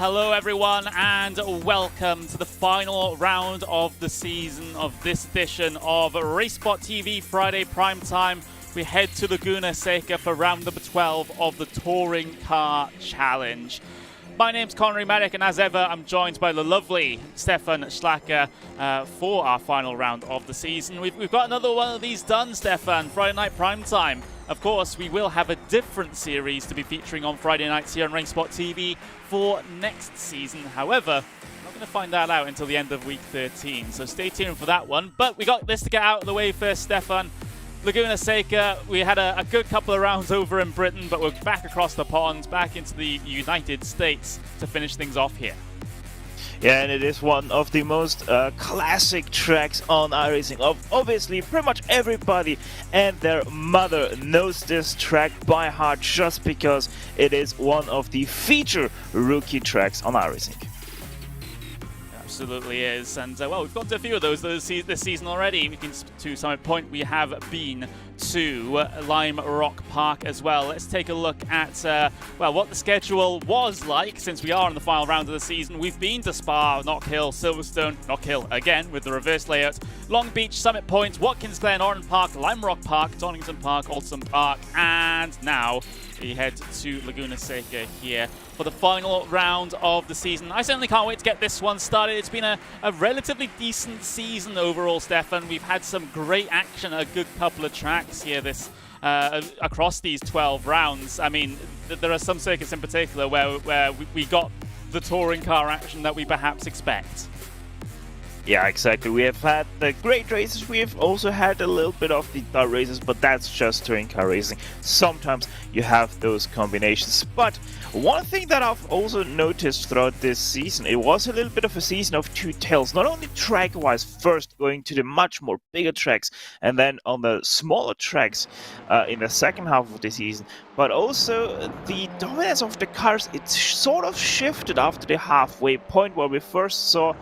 hello everyone, and welcome to the final round of the season of this edition of RaceSpotTV Friday Primetime. We head to Laguna Seca for round number 12 of the Touring Car Challenge. My name's Connery Medic, and as ever, I'm joined by the lovely Stefan Schlacker for our final round of the season. We've got another one of these done, Stefan, Friday Night Primetime. Of course, we will have a different series to be featuring on Friday nights here on RaceSpotTV for next season. However, we're not going to find that out until the end of week 13, so stay tuned for that one. But we got this to get out of the way first, Stefan. Laguna Seca, we had a good couple of rounds over in Britain, but we're back across the pond, back into the United States to finish things off here. Yeah, and it is one of the most classic tracks on iRacing. Obviously, pretty much everybody and their mother knows this track by heart just because it is one of the feature rookie tracks on iRacing. Absolutely is, and well, we've got to a few of those this season already. We can, to some point, we have been to Lime Rock Park as well. Let's take a look at well, what the schedule was like since we are in the final round of the season. We've been to Spa, Knock Hill, Silverstone, Knock Hill again with the reverse layout, Long Beach, Summit Point, Watkins Glen, Oran Park, Lime Rock Park, Donington Park, Alton Park, and now we head to Laguna Seca here for the final round of the season. I certainly can't wait to get this one started. It's been a relatively decent season overall, Stefan. We've had some great action, a good couple of tracks here across these 12 rounds. I mean, there are some circuits in particular where we got the touring car action that we perhaps expect. Yeah, exactly. We have had the great races. We have also had a little bit of the dull races, but that's just touring car racing. Sometimes you have those combinations. But one thing that I've also noticed throughout this season, it was a little bit of a season of two tales. Not only track-wise, first going to the much more bigger tracks, and then on the smaller tracks in the second half of the season, but also the dominance of the cars. It sort of shifted after the halfway point where we first saw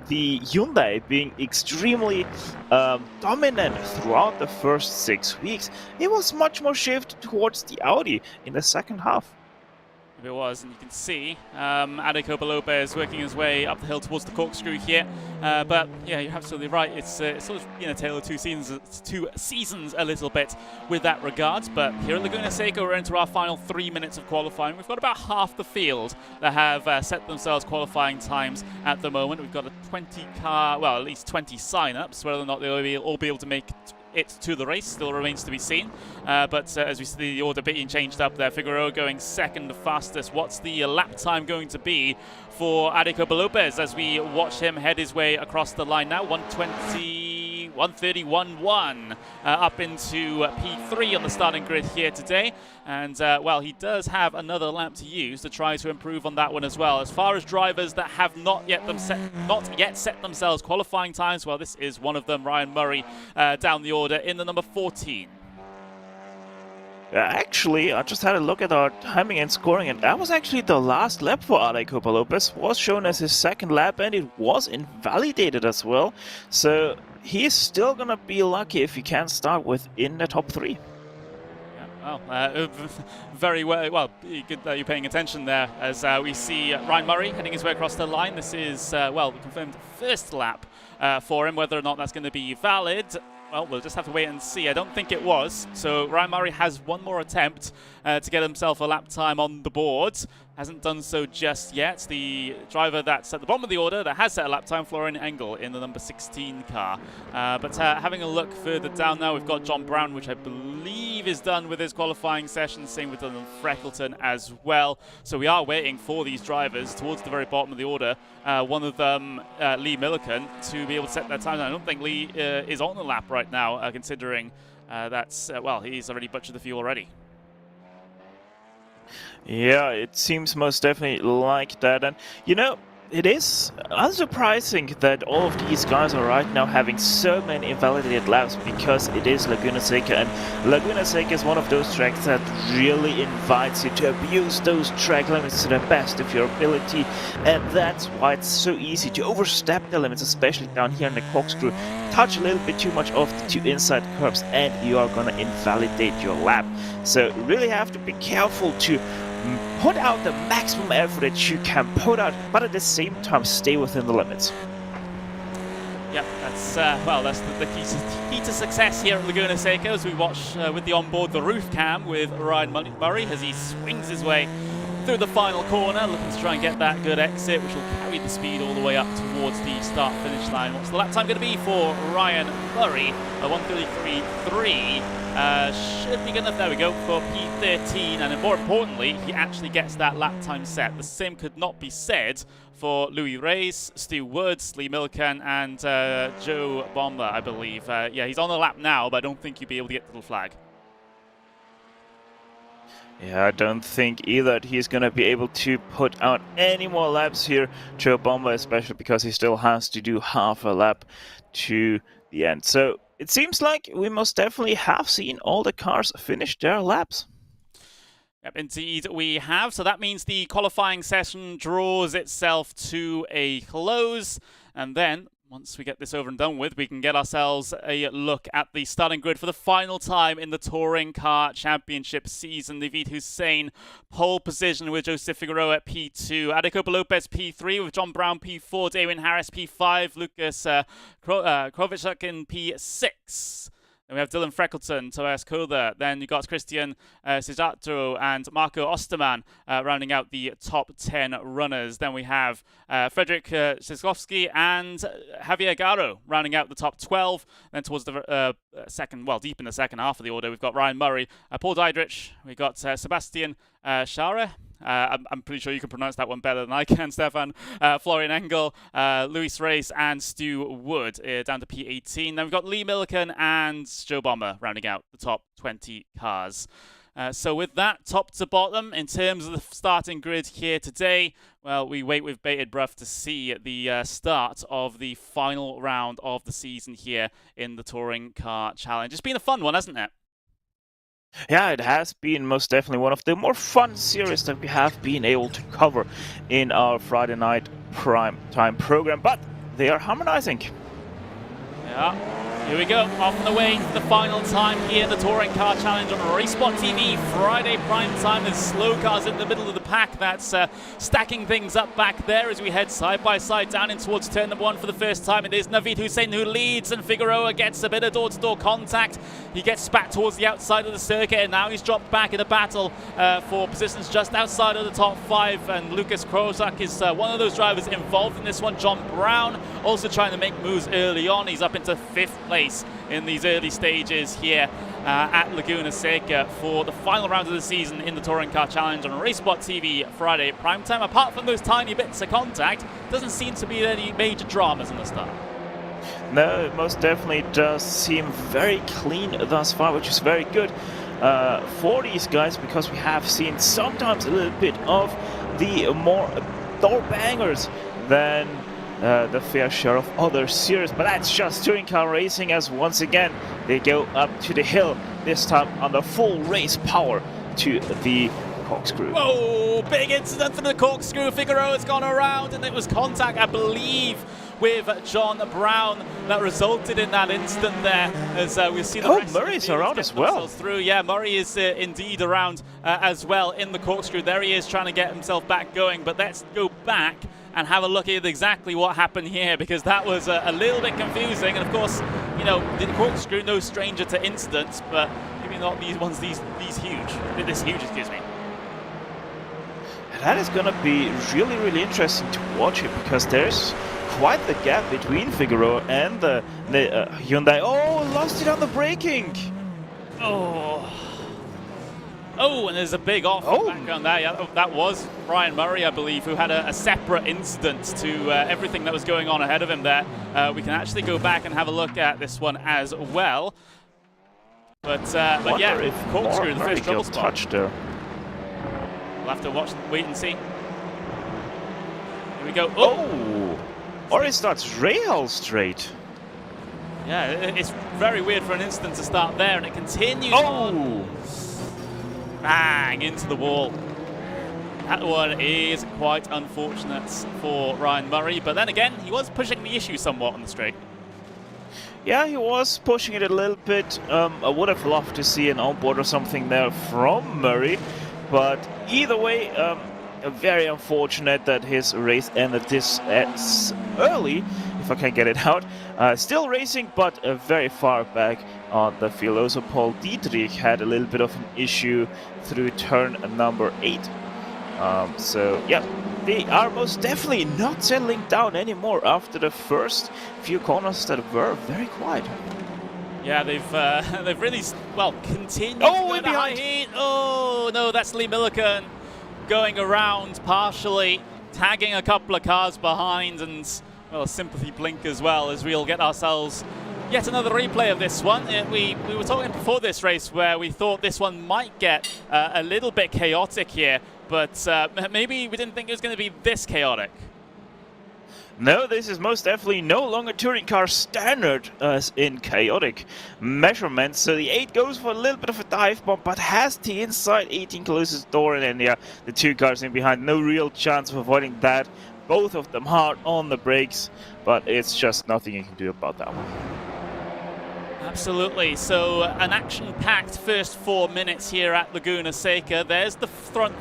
the Hyundai being extremely dominant throughout the first 6 weeks. It was much more shifted towards the Audi in the second half. It was, and you can see Adecopa Lopez working his way up the hill towards the corkscrew here. But yeah, you're absolutely right. It's sort of a tale of two seasons a little bit with that regard. But here at Laguna Seca, we're into our final 3 minutes of qualifying. We've got about half the field that have set themselves qualifying times at the moment. We've got a 20 car, well, at least 20 sign-ups. Whether or not they'll all be able to make it to the race still remains to be seen, but as we see the order being changed up there, Figueroa going second fastest. What's the lap time going to be for Adecopa Lopez as we watch him head his way across the line now? 1:31.1 up into P3 on the starting grid here today, and well, he does have another lap to use to try to improve on that one as well. As far as drivers that have not yet set themselves qualifying times, well, this is one of them, Ryan Murray, down the order in the number 14. Actually, I just had a look at our timing and scoring, and that was actually the last lap for Adecopa Lopez. Was shown as his second lap, and it was invalidated as well. So he's still gonna be lucky if he can start within the top 3. Well, very well, good that you're paying attention there as we see Ryan Murray heading his way across the line. This is, well, the confirmed first lap for him. Whether or not that's going to be valid, well, we'll just have to wait and see. I don't think it was. So Ryan Murray has one more attempt to get himself a lap time on the board. Hasn't done so just yet. The driver that's at the bottom of the order that has set a lap time, Florian Engel, in the number 16 car. But having a look further down now, we've got John Brown, which I believe is done with his qualifying session. Same with Dylan Freckleton as well. So we are waiting for these drivers towards the very bottom of the order. One of them, Lee Milliken, to be able to set that time. I don't think Lee is on the lap right now, considering that's, well, he's already butchered the fuel already. Yeah, it seems most definitely like that. And, you know, it is unsurprising that all of these guys are right now having so many invalidated laps because it is Laguna Seca, and Laguna Seca is one of those tracks that really invites you to abuse those track limits to the best of your ability, and that's why it's so easy to overstep the limits, especially down here in the corkscrew. Touch a little bit too much of the two inside curbs and you are gonna invalidate your lap. So really have to be careful to put out the maximum effort that you can put out, but at the same time stay within the limits. Yep, that's well, that's the key to success here at Laguna Seca as we watch with the onboard the roof cam with Ryan Murray as he swings his way through the final corner, looking to try and get that good exit, which will carry the speed all the way up towards the start-finish line. What's the lap time going to be for Ryan Murray? 1:33.3 should be good enough. There we go for P13, and more importantly, he actually gets that lap time set. The same could not be said for Louis Reyes, Stu Woods, Lee Milken, and Joe Bomber, I believe. Yeah, he's on the lap now, but I don't think you'll be able to get the little flag. Yeah, I don't think either that he's going to be able to put out any more laps here, Joe Bomber, especially because he still has to do half a lap to the end. So it seems like we most definitely have seen all the cars finish their laps. Yep, indeed we have. So that means the qualifying session draws itself to a close, and then once we get this over and done with, we can get ourselves a look at the starting grid for the final time in the Touring Car Championship season. Naveed Hussain, pole position with Joseph Figueroa at P2. Adecopa Lopez P3 with John Brown P4. Damien Harris P5. Lucas Krovicek in P6. Then we have Dylan Freckleton, Tobias Koda. Then you got Christian Sijato and Marco Osterman rounding out the top 10 runners. Then we have Frederick Szykowski and Javier Garo rounding out the top 12. Then towards the deep in the second half of the order, we've got Ryan Murray, Paul Diedrich. We've got Sebastian Schare. I'm pretty sure you can pronounce that one better than I can, Stefan. Florian Engel, Luis Reyes, and Stu Wood down to P18. Then we've got Lee Milliken and Joe Bomber rounding out the top 20 cars. So with that, top to bottom, in terms of the starting grid here today, well, we wait with bated breath to see the start of the final round of the season here in the Touring Car Challenge. It's been a fun one, hasn't it? Yeah, it has been most definitely one of the more fun series that we have been able to cover in our Friday night prime time program, but they are harmonizing. Yeah, here we go, off and away for the final time here in the Touring Car Challenge on RaceSpotTV. Friday prime time. There's slow cars in the middle of the pack. That's stacking things up back there as we head side by side down in towards turn number 1 for the first time. It is Naveed Hussain who leads, and Figueroa gets a bit of door-to-door contact. He gets spat towards the outside of the circuit, and now he's dropped back in a battle for positions just outside of the top 5. And Lucas Krozak is one of those drivers involved in this one. John Brown also trying to make moves early on. He's up into 5th place in these early stages here at Laguna Seca for the final round of the season in the Touring Car Challenge on RaceSpotTV Friday at prime time. Apart from those tiny bits of contact, doesn't seem to be any major dramas in the start. No, it most definitely does seem very clean thus far, which is very good for these guys, because we have seen sometimes a little bit of the more door bangers than the fair share of other series, but that's just touring car racing, as once again they go up to the hill, this time under full race power to the corkscrew. Whoa, big incident for the corkscrew. Figueroa's gone around, and it was contact, I believe, with John Brown that resulted in that incident there, as we see the rest Murray's around as well. Through. Yeah, Murray is indeed around as well in the corkscrew. There he is trying to get himself back going, but let's go back and have a look at exactly what happened here, because that was a little bit confusing. And of course, you know, the corkscrew, no stranger to incidents, but maybe not these ones, this huge, excuse me. That is going to be really, really interesting to watch it, because there's quite the gap between Figueroa and the Hyundai. Oh, lost it on the braking. Oh, and there's a big off background there. Yeah, that was Ryan Murray, I believe, who had a separate incident to everything that was going on ahead of him there. We can actually go back and have a look at this one as well. But yeah, if corkscrew, the first trouble spot. Touched there. We'll have to wait and see. Here we go. Oh! Or it starts rail straight. Yeah, it's very weird for an instant to start there, and it continues on. Bang into the wall. That one is quite unfortunate for Ryan Murray, but then again, he was pushing the issue somewhat on the straight. Yeah, he was pushing it a little bit. I would have loved to see an onboard or something there from Murray, but either way, very unfortunate that his race ended this early, if I can get it out. Still racing, but very far back on the field. Also, Paul Dietrich had a little bit of an issue through turn number 8. So, yeah, they are most definitely not settling down anymore after the first few corners that were very quiet. Yeah, they've really, well, continued oh, to go high heat. Oh, no, that's Lee Milliken going around partially, tagging a couple of cars behind, and, well, a sympathy blink as well, as we'll get ourselves yet another replay of this one. We were talking before this race where we thought this one might get a little bit chaotic here, but maybe we didn't think it was going to be this chaotic. No, this is most definitely no longer touring car standard as in chaotic measurements. So the 8 goes for a little bit of a dive bomb, but has the inside 18 closest door, and then, yeah, the 2 cars in behind, no real chance of avoiding that. Both of them hard on the brakes, but it's just nothing you can do about that one. Absolutely. So an action-packed first 4 minutes here at Laguna Seca. There's the front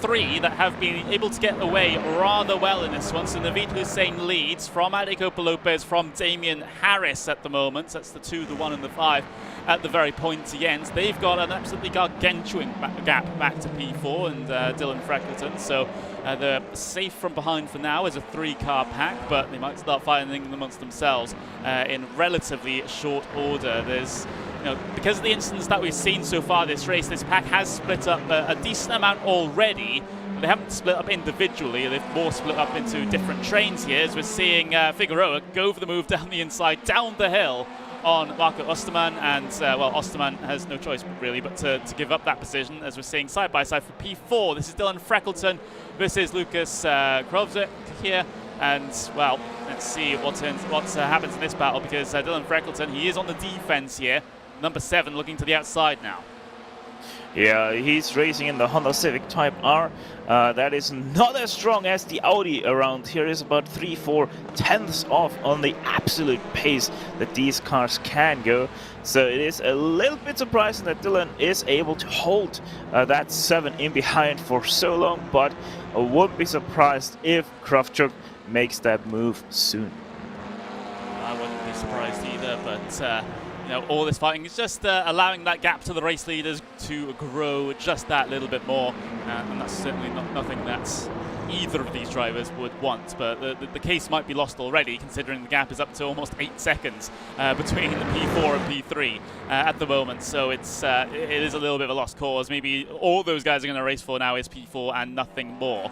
3 that have been able to get away rather well in this one. So Naveed Hussein leads from Adi Lopez, from Damien Harris at the moment. That's the 2, the 1 and the 5 at the very pointy ends. They've got an absolutely gargantuan gap back to P4 and Dylan Freckleton. So they're safe from behind for now as a 3-car pack, but they might start fighting amongst themselves in relatively short order. There's, because of the incidents that we've seen so far this race, this pack has split up a decent amount already. They haven't split up individually, they've more split up into different trains here, as we're seeing Figueroa go for the move down the inside, down the hill on Marco Osterman, and well, Osterman has no choice really but to give up that position, as we're seeing side by side for P4. This is Dylan Freckleton versus Lucas Krovzik here, and well, let's see what happens in this battle, because Dylan Freckleton, he is on the defense here, number 7, looking to the outside now. Yeah, he's racing in the Honda Civic Type R. That is not as strong as the Audi around here. Is about 3-4 tenths off on the absolute pace that these cars can go. So it is a little bit surprising that Dylan is able to hold that 7 in behind for so long, but I wouldn't be surprised if Kravchuk makes that move soon. I wouldn't be surprised either, but all this fighting is just allowing that gap to the race leaders to grow just that little bit more, and that's certainly nothing that either of these drivers would want, but the case might be lost already, considering the gap is up to almost 8 seconds between the P4 and P3 at the moment. So it is a little bit of a lost cause. Maybe all those guys are going to race for now is P4 and nothing more.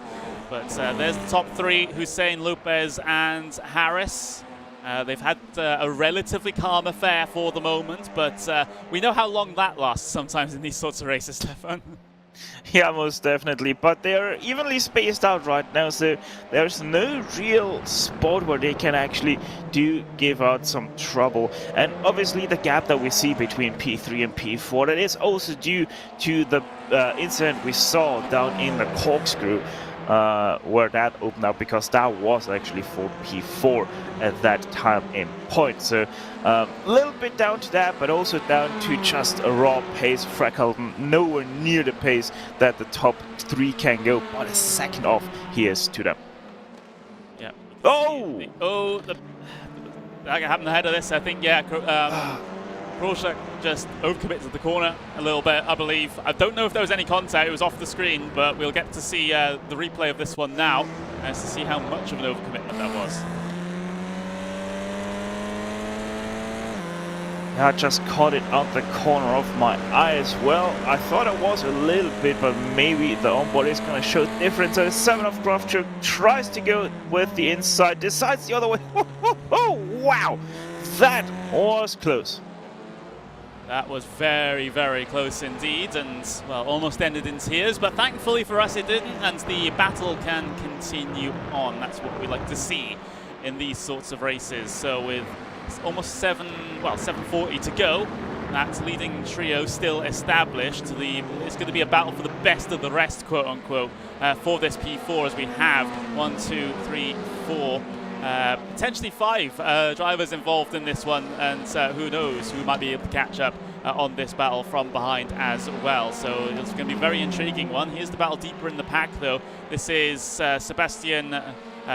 But there's the top 3, Hussein, Lopez and Harris. They've had a relatively calm affair for the moment, but we know how long that lasts sometimes in these sorts of races, Stefan. Yeah, most definitely, but they're evenly spaced out right now, so there's no real spot where they can actually give out some trouble. And obviously the gap that we see between P3 and P4, that is also due to the incident we saw down in the corkscrew, where that opened up, because that was actually for P4 at that time in point. So a little bit down to that, but also down to just a raw pace. Freckleton nowhere near the pace that the top 3 can go, but a second off he is to them. Yeah. Oh! I haven't ahead of this, I think, yeah. Krolczak just overcommits to the corner a little bit, I believe. I don't know if there was any contact, it was off the screen, but we'll get to see the replay of this one now to see how much of an overcommitment that was. Yeah, I just caught it out the corner of my eye as well. I thought it was a little bit, but maybe the onboard is going to show difference. So 7 of Kravchuk tries to go with the inside, decides the other way. Oh, wow! That was close. That was very, very close indeed, and, well, almost ended in tears, but thankfully for us it didn't, and the battle can continue on. That's what we like to see in these sorts of races. So with almost 7:40 to go, that leading trio still established. It's going to be a battle for the best of the rest, quote unquote, for this P4, as we have 1, 2, 3, 4 potentially 5 drivers involved in this one, and who knows who might be able to catch up on this battle from behind as well. So it's going to be a very intriguing one. Here's the battle deeper in the pack, though. This is Sebastian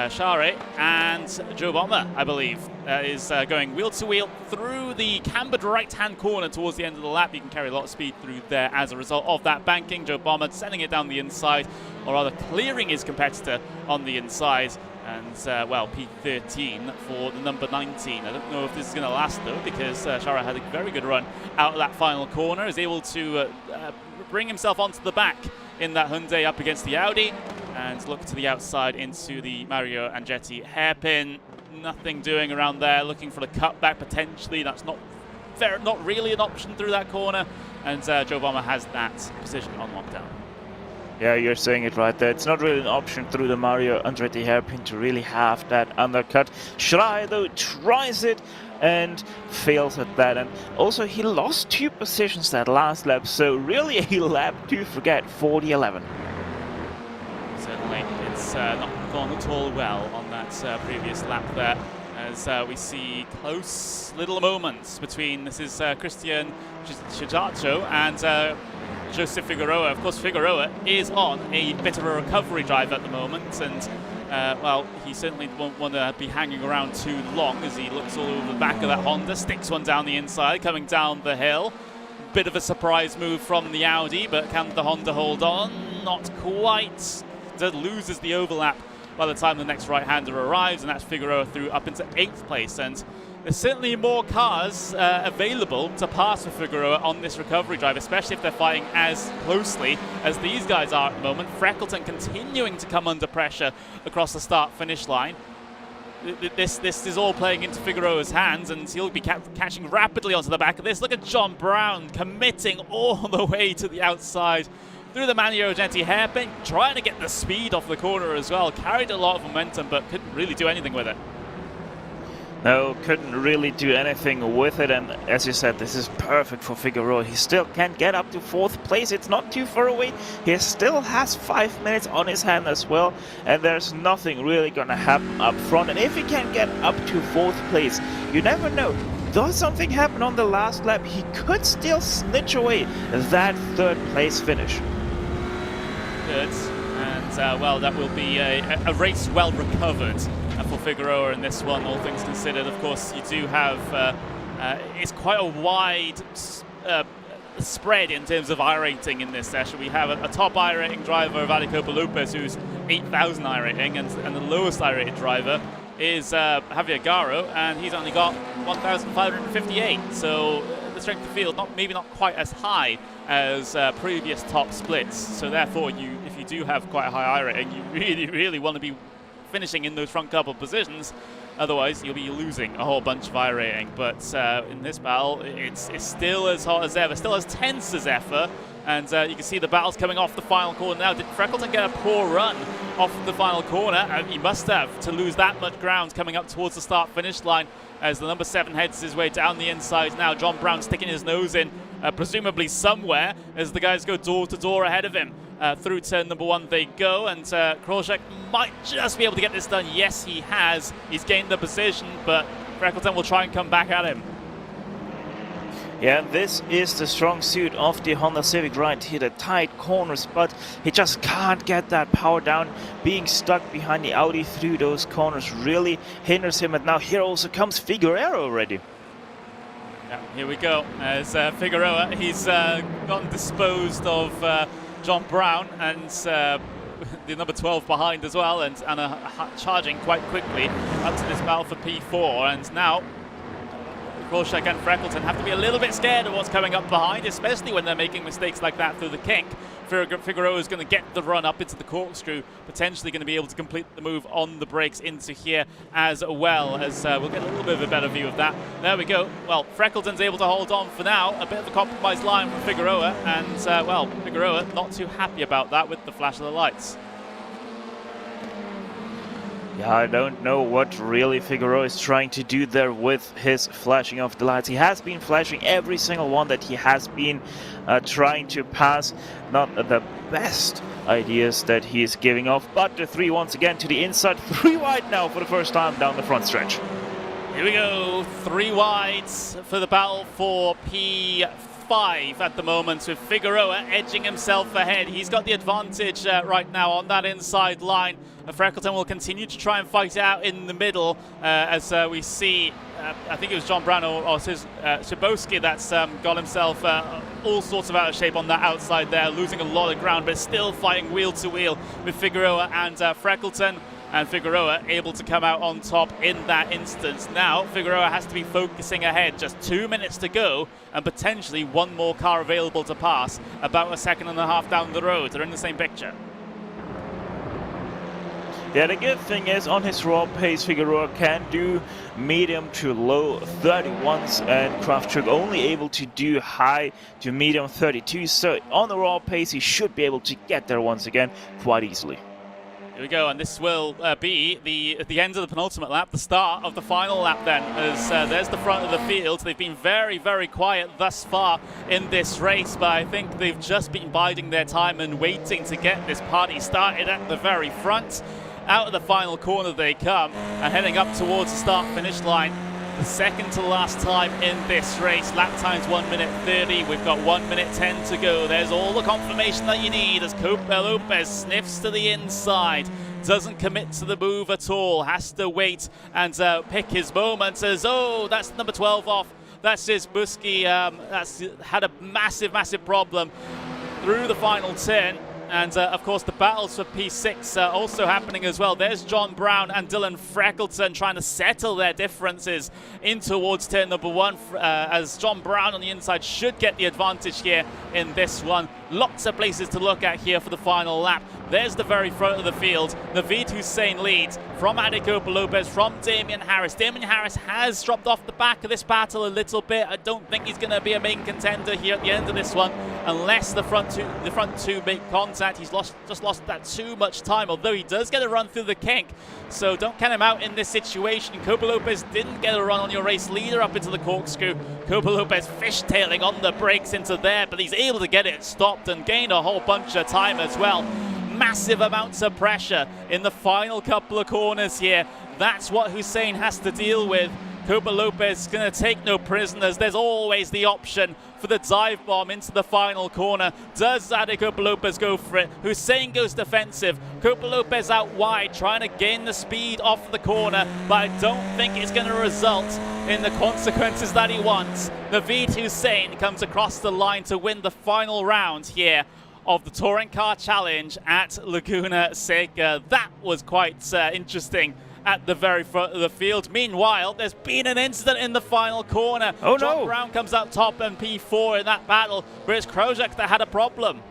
Share and Joe Bomber, I believe, is going wheel to wheel through the cambered right-hand corner towards the end of the lap. You can carry a lot of speed through there as a result of that banking. Joe Bomber sending it down the inside, or rather clearing his competitor on the inside. And, well, P13 for the number 19. I don't know if this is going to last, though, because Shara had a very good run out of that final corner, is able to bring himself onto the back in that Hyundai up against the Audi, and look to the outside into the Mario Andretti hairpin. Nothing doing around there, looking for the cutback potentially. That's not really an option through that corner, and Joe Bomber has that position on lockdown. Yeah, you're saying it right there. It's not really an option through the Mario Andretti hairpin to really have that undercut. Schreier, though, tries it and fails at that. And also, he lost 2 positions that last lap, so really a lap to forget for the 11. Certainly, it's not gone at all well on that previous lap there, as we see close little moments between, this is Christian Chijacho and Joseph Figueroa. Of course, Figueroa is on a bit of a recovery drive at the moment, and well, he certainly won't want to be hanging around too long as he looks all over the back of that Honda, sticks one down the inside, coming down the hill. Bit of a surprise move from the Audi, but can the Honda hold on? Not quite. Loses the overlap by the time the next right-hander arrives, and that's Figueroa through up into 8th place. And there's certainly more cars available to pass for Figueroa on this recovery drive, especially if they're fighting as closely as these guys are at the moment. Freckleton continuing to come under pressure across the start-finish line. This is all playing into Figueroa's hands, and he'll be catching rapidly onto the back of this. Look at John Brown committing all the way to the outside through the Mario Andretti hairpin, trying to get the speed off the corner as well. Carried a lot of momentum, but couldn't really do anything with it. No, couldn't really do anything with it, and as you said, this is perfect for Figueroa. He still can get up to 4th place. It's not too far away. He still has 5 minutes on his hand as well, and there's nothing really gonna happen up front. And if he can get up to 4th place, you never know. Does something happen on the last lap, he could still snitch away that 3rd place finish. Good, and well, that will be a race well recovered for Figueroa in this one, all things considered. Of course, you do have, it's quite a wide spread in terms of iRating in this session. We have a top iRating driver, Valicopa Lopez, who's 8,000 iRating, and the lowest iRated driver is Javier Garo, and he's only got 1,558. So the strength of field, maybe not quite as high as previous top splits. So therefore, if you do have quite a high iRating, you really want to be finishing in those front couple positions. Otherwise, you'll be losing a whole bunch of iRating. But in this battle, it's still as hot as ever, still as tense as ever. And you can see the battle's coming off the final corner now. Did Freckleton get a poor run off the final corner? He must have, to lose that much ground coming up towards the start-finish line, as the number 7 heads his way down the inside now. John Brown sticking his nose in, presumably somewhere, as the guys go door to door ahead of him. Through turn number 1 they go, and Krolczak might just be able to get this done. Yes, he has. He's gained the position, but Freckleton will try and come back at him. Yeah, this is the strong suit of the Honda Civic right here, the tight corners, but he just can't get that power down. Being stuck behind the Audi through those corners really hinders him, and now here also comes Figueroa already. Yeah, here we go, as Figueroa, he's gotten disposed of John Brown, and the number 12 behind as well, and charging quite quickly up to this battle for P4, and now Krolczak and Freckleton have to be a little bit scared of what's coming up behind, especially when they're making mistakes like that through the kink. Figueroa is going to get the run up into the corkscrew, potentially going to be able to complete the move on the brakes into here as well, as we'll get a little bit of a better view of that. There we go. Well, Freckleton's able to hold on for now. A bit of a compromised line from Figueroa, and well, Figueroa not too happy about that with the flash of the lights. Yeah, I don't know what really Figueroa is trying to do there with his flashing of the lights. He has been flashing every single one that he has been trying to pass. Not the best ideas that he is giving off, but the 3 once again to the inside. 3 wide now for the first time down the front stretch. Here we go, 3 wides for the battle for P5 at the moment, with Figueroa edging himself ahead. He's got the advantage right now on that inside line. Freckleton will continue to try and fight out in the middle as we see, I think it was John Brown or Szybowski that's got himself all sorts of out of shape on that outside there, losing a lot of ground, but still fighting wheel to wheel with Figueroa and Freckleton. And Figueroa able to come out on top in that instance. Now Figueroa has to be focusing ahead, just 2 minutes to go and potentially 1 more car available to pass, about 1.5 seconds down the road. They're in the same picture. Yeah, the good thing is on his raw pace, Figueroa can do medium to low 31s and Kraftwerk only able to do high to medium 32. So on the raw pace, he should be able to get there once again quite easily. Here we go, and this will be the end of the penultimate lap, the start of the final lap then, as there's the front of the field. They've been very, very quiet thus far in this race, but I think they've just been biding their time and waiting to get this party started at the very front. Out of the final corner they come, and heading up towards the start-finish line. The second to last time in this race. Lap time's 1 minute 30. We've got 1 minute 10 to go. There's all the confirmation that you need as Lopez sniffs to the inside. Doesn't commit to the move at all. Has to wait and pick his moments as, oh, that's number 12 off. That's Szybowski. That's had a massive, massive problem through the final turn. And of course the battles for P6 are also happening as well. There's John Brown and Dylan Freckleton trying to settle their differences in towards turn number 1 as John Brown on the inside should get the advantage here in this one. Lots of places to look at here for the final lap. There's the very front of the field. Naveed Hussein leads from Adecopa Lopez, from Damien Harris. Damien Harris has dropped off the back of this battle a little bit. I don't think he's going to be a main contender here at the end of this one, unless the front two make contact. He's just lost that too much time, although he does get a run through the kink. So don't count him out in this situation. Copa Lopez didn't get a run on your race leader up into the corkscrew. Copa Lopez fishtailing on the brakes into there, but he's able to get it stopped and gain a whole bunch of time as well. Massive amounts of pressure in the final couple of corners here. That's what Hussein has to deal with. Copa Lopez is going to take no prisoners. There's always the option for the dive bomb into the final corner. Does Adecopa Lopez go for it? Hussein goes defensive. Copa Lopez out wide, trying to gain the speed off the corner, but I don't think it's going to result in the consequences that he wants. Naveed Hussein comes across the line to win the final round here of the Touring Car Challenge at Laguna Seca. That was quite interesting at the very front of the field. Meanwhile, there's been an incident in the final corner. Oh, John no. Brown comes out top and P4 in that battle, but it's Krojak that had a problem.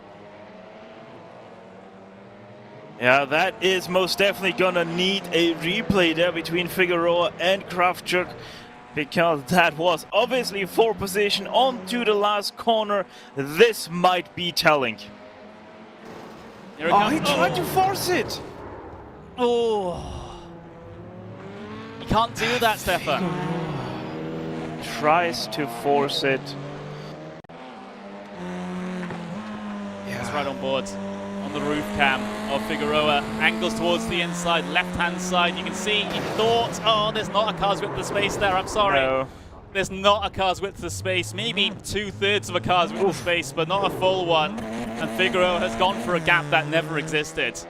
Yeah, that is most definitely gonna need a replay there between Figueroa and Kraftwerk, because that was obviously 4 position onto the last corner. This might be telling. Here it Oh, comes. he tried to force it. Oh. You can't do that, Stefan. Tries to force it. It's right on board on the roof cam of Figueroa. Angles towards the inside, left-hand side. You can see, you thought, oh, there's not a car's width of space there. I'm sorry. No. There's not a car's width of space. Maybe 2/3 of a car's width of space, but not a full one. And Figueroa has gone for a gap that never existed.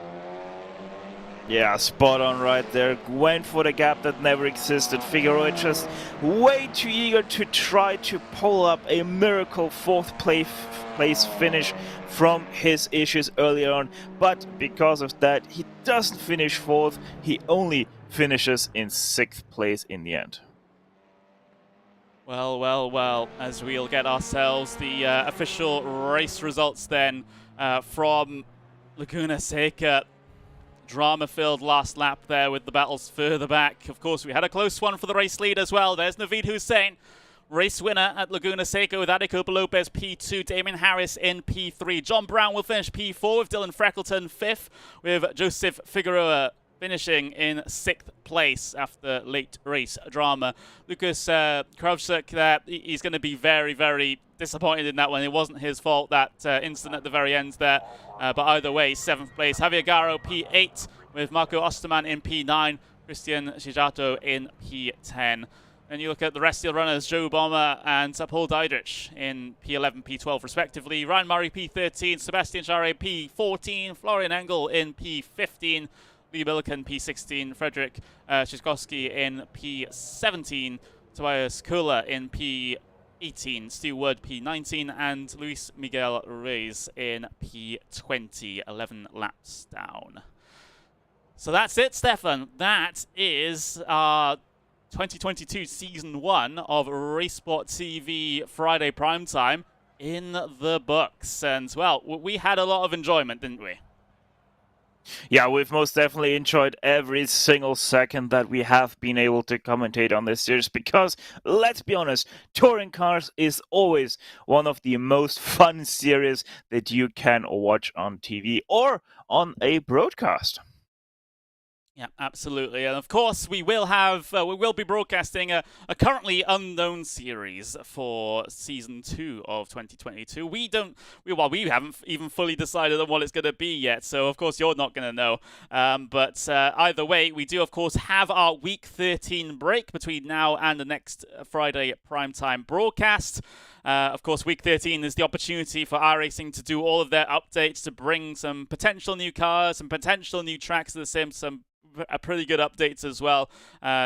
Yeah, spot on right there. Went for the gap that never existed. Figueroa just way too eager to try to pull up a miracle 4th place finish from his issues earlier on. But because of that, he doesn't finish 4th. He only finishes in 6th place in the end. Well, well, well, as we'll get ourselves the official race results then from Laguna Seca. Drama-filled last lap there with the battles further back. Of course, we had a close one for the race lead as well. There's Naveed Hussein, race winner at Laguna Seca with Adecopa Lopez P2, Damien Harris in P3. John Brown will finish P4 with Dylan Freckleton 5th, with Joseph Figueroa finishing in 6th place after late race drama. Lukas Kravchuk, he's going to be very, very disappointed in that one. It wasn't his fault, that incident at the very end there. But either way, 7th place. Javier Garo, P8, with Marco Osterman in P9, Christian Shijato in P10. And you look at the rest of the runners, Joe Bomber and Paul Diedrich in P11, P12 respectively. Ryan Murray P13, Sebastian Jarre P14, Florian Engel in P15, Lee Billiken P16, Frederick Szyskowski in P17, Tobias Kula in P18, Stu Wood P19, and Luis Miguel Reyes in P20, 11 laps down. So that's it, Stefan. That is our 2022 Season 1 of RaceSpotTV Friday Primetime in the books. And, well, we had a lot of enjoyment, didn't we? Yeah, we've most definitely enjoyed every single second that we have been able to commentate on this series because, let's be honest, touring cars is always one of the most fun series that you can watch on TV or on a broadcast. Yeah, absolutely. And of course, we will be broadcasting a currently unknown series for Season 2 of 2022. We haven't even fully decided on what it's going to be yet, so of course you're not going to know. But either way, we do of course have our Week 13 break between now and the next Friday primetime broadcast. Of course, Week 13 is the opportunity for iRacing to do all of their updates, to bring some potential new cars, some potential new tracks to the sim, some pretty good updates as well.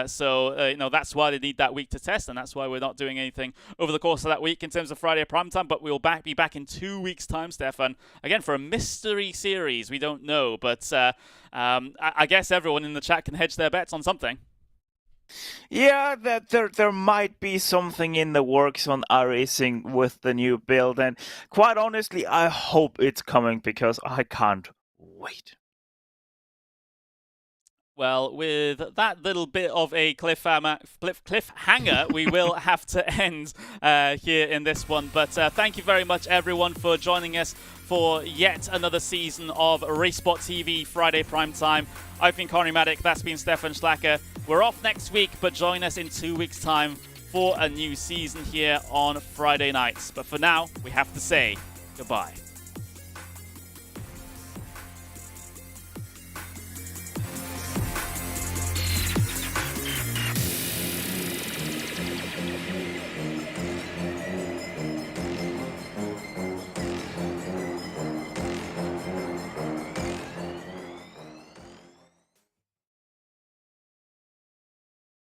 So that's why they need that week to test, and that's why we're not doing anything over the course of that week in terms of Friday primetime. But we'll be back in 2 weeks' time, Stefan, again for a mystery series. We don't know, but I guess everyone in the chat can hedge their bets on something. Yeah, that there might be something in the works on iRacing with the new build, and quite honestly, I hope it's coming because I can't wait. Well, with that little bit of a cliffhanger, we will have to end here in this one. But thank you very much, everyone, for joining us for yet another season of RaceSpotTV Friday Primetime. I've been Conry Maddock, that's been Stefan Schlacker. We're off next week, but join us in 2 weeks' time for a new season here on Friday nights. But for now, we have to say goodbye.